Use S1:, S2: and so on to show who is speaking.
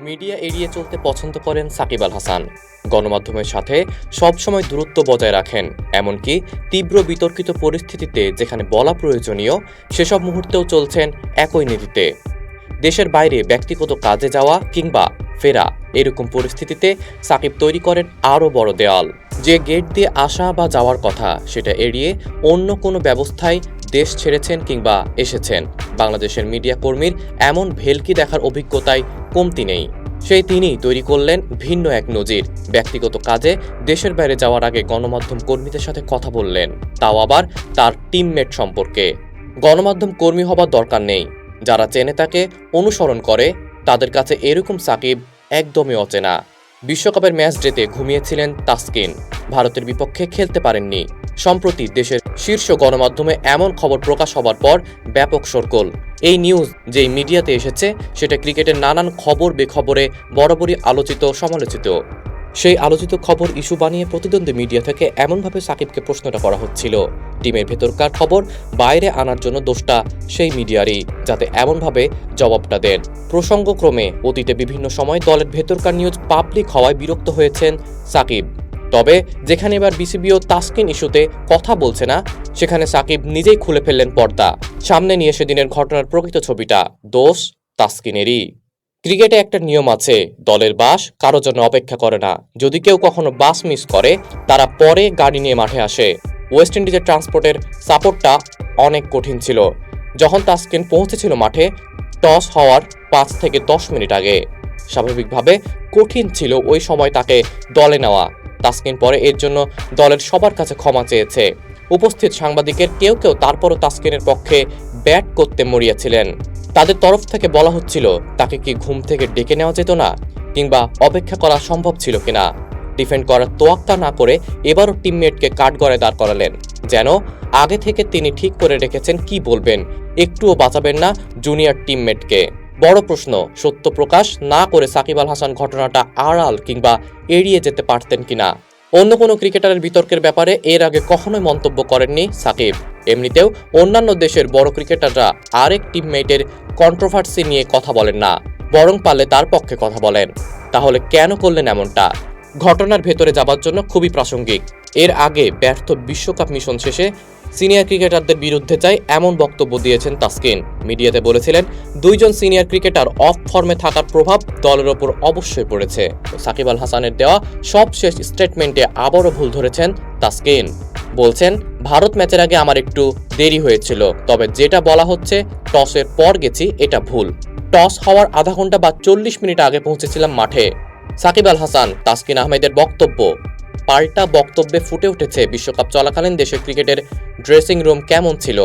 S1: Media এড়িয়ে চলতে পছন্দ করেন সাকিব আল হাসান। গণমাধ্যমের সাথে সবসময় দূরত্ব বজায় রাখেন, এমনকি তীব্র বিতর্কিত পরিস্থিতিতে যেখানে বলা প্রয়োজনীয় সেসব মুহূর্তেও চলছেন একই নীতিতে। দেশের বাইরে ব্যক্তিগত কাজে যাওয়া কিংবা ফেরা, এরকম পরিস্থিতিতে সাকিব তৈরি করেন আরও বড় দেয়াল। যে গেট দিয়ে আসা বা যাওয়ার কথা সেটা এড়িয়ে অন্য কোনো ব্যবস্থায় দেশ ছেড়েছেন কিংবা এসেছেন। বাংলাদেশের মিডিয়া কর্মীর এমন ভেলকি দেখার অভিজ্ঞতায় কমতি নেই। তিনিই তৈরি করলেন ভিন্ন এক নজির। ব্যক্তিগত কাজে দেশের বাইরে যাওয়ার আগে গণমাধ্যম কর্মীদের সাথে কথা বললেন, তাও আবার তার টিমমেট সম্পর্কে। গণমাধ্যম কর্মী হবার দরকার নেই, যারা চেনে তাকে, অনুসরণ করে, তাদের কাছে এরকম সাকিব একদমই অচেনা। বিশ্বকাপের ম্যাচ ডেতে ঘুমিয়েছিলেন তাসকিন, ভারতের বিপক্ষে খেলতে পারেননি। সম্প্রতি দেশের শীর্ষ গণমাধ্যমে এমন খবর প্রকাশ হবার পর ব্যাপক শোরগোল। এই নিউজ যেই মিডিয়াতে এসেছে সেটা ক্রিকেটের নানান খবর বেখবরে বরাবরই আলোচিত সমালোচিত। সেই আলোচিত খবর ইস্যু বানিয়ে প্রতিদ্বন্দ্বী মিডিয়া থেকে এমনভাবে সাকিবকে প্রশ্নটা করা হচ্ছিল, টিমের ভেতরকার খবর বাইরে আনার জন্য দোষটা সেই মিডিয়ারই, যাতে এমনভাবে জবাবটা দেন। প্রসঙ্গক্রমে অতীতে বিভিন্ন সময় দলের ভেতরকার নিউজ পাবলিক হওয়ায় বিরক্ত হয়েছেন সাকিব। তবে যেখানে এবার বিসিবিও তাসকিন ইস্যুতে কথা বলছে না, সেখানে সাকিব নিজেই খুলে ফেললেন পর্দা। সামনে নিয়ে সেদিনের ঘটনার প্রকৃত ছবিটা। দোষ তাসকিনেরই। ক্রিকেটে একটা নিয়ম আছে, দলের বাস কারো জন্য অপেক্ষা করে না। যদি কেউ কখনো বাস মিস করে, তারা পরে গাড়ি নিয়ে মাঠে আসে। ওয়েস্ট ইন্ডিজের ট্রান্সপোর্টের সাপোর্টটা অনেক কঠিন ছিল। যখন তাসকিন পৌঁছেছিল মাঠে, টস হওয়ার 5 থেকে 10 মিনিট আগে। স্বাভাবিকভাবে কঠিন ছিল ওই সময় তাকে দলে নেওয়া। তাসকিন পরে এর জন্য দলের সবার কাছে ক্ষমা চেয়েছে। উপস্থিত সাংবাদিকের কেউ কেউ তারপরও তাসকিনের পক্ষে ব্যাট করতে মরিয়াছিলেন। তাদের তরফ থেকে বলা হচ্ছিল, তাকে কি ঘুম থেকে ডেকে নেওয়া যেত না, কিংবা অপেক্ষা করা সম্ভব ছিল কিনা। ডিফেন্ড করার তোয়াক্কা না করে এবারও টিমমেটকে কাঠগড়ায় দাঁড় করালেন, যেন আগে থেকে তিনি ঠিক করে রেখেছেন কি বলবেন, একটুও বাঁচাবেন না জুনিয়র টিমমেটকে। বড় প্রশ্ন, সত্য প্রকাশ না করে সাকিব আল হাসান ঘটনাটা আড়াল কিংবা এড়িয়ে যেতে পারতেন কিনা। অন্য কোনো ক্রিকেটারের বিতর্কের ব্যাপারে এর আগে কখনোই মন্তব্য করেননি সাকিব। এমনিতেও অন্যান্য দেশের বড় ক্রিকেটাররা আরেক টিমমেটের কন্ট্রোভার্সি নিয়ে কথা বলেন না, বরং পারলে তার পক্ষে কথা বলেন। তাহলে কেন করলেন এমনটা? ঘটনার ভেতরে যাবার জন্য খুবই প্রাসঙ্গিক। এর আগে ব্যর্থ বিশ্বকাপ মিশন শেষে সিনিয়র ক্রিকেটারদের বিরুদ্ধে চাই এমন বক্তব্য দিয়েছেন তাসকিন। মিডিয়াতে বলেছিলেন, 2 জন সিনিয়র ক্রিকেটার অফ ফর্মে থাকার প্রভাব দলের ওপর অবশ্যই পড়েছে। সাকিব আল হাসানের দেওয়া সবশেষ স্টেটমেন্টে আবারও ভুল ধরেছেন তাসকিন। বলছেন, ভারত ম্যাচের আগে আমার একটু দেরি হয়েছিল, তবে যেটা বলা হচ্ছে টসের পর গেছি, এটা ভুল। টস হওয়ার আধা ঘন্টা বা 40 মিনিট আগে পৌঁছেছিলাম মাঠে। সাকিব আল হাসান, তাসকিন আহমেদের বক্তব্য। পাল্টা বক্তব্যে ফুটে উঠেছে বিশ্বকাপ চলাকালীন দেশের ক্রিকেটের ড্রেসিং রুম কেমন ছিল।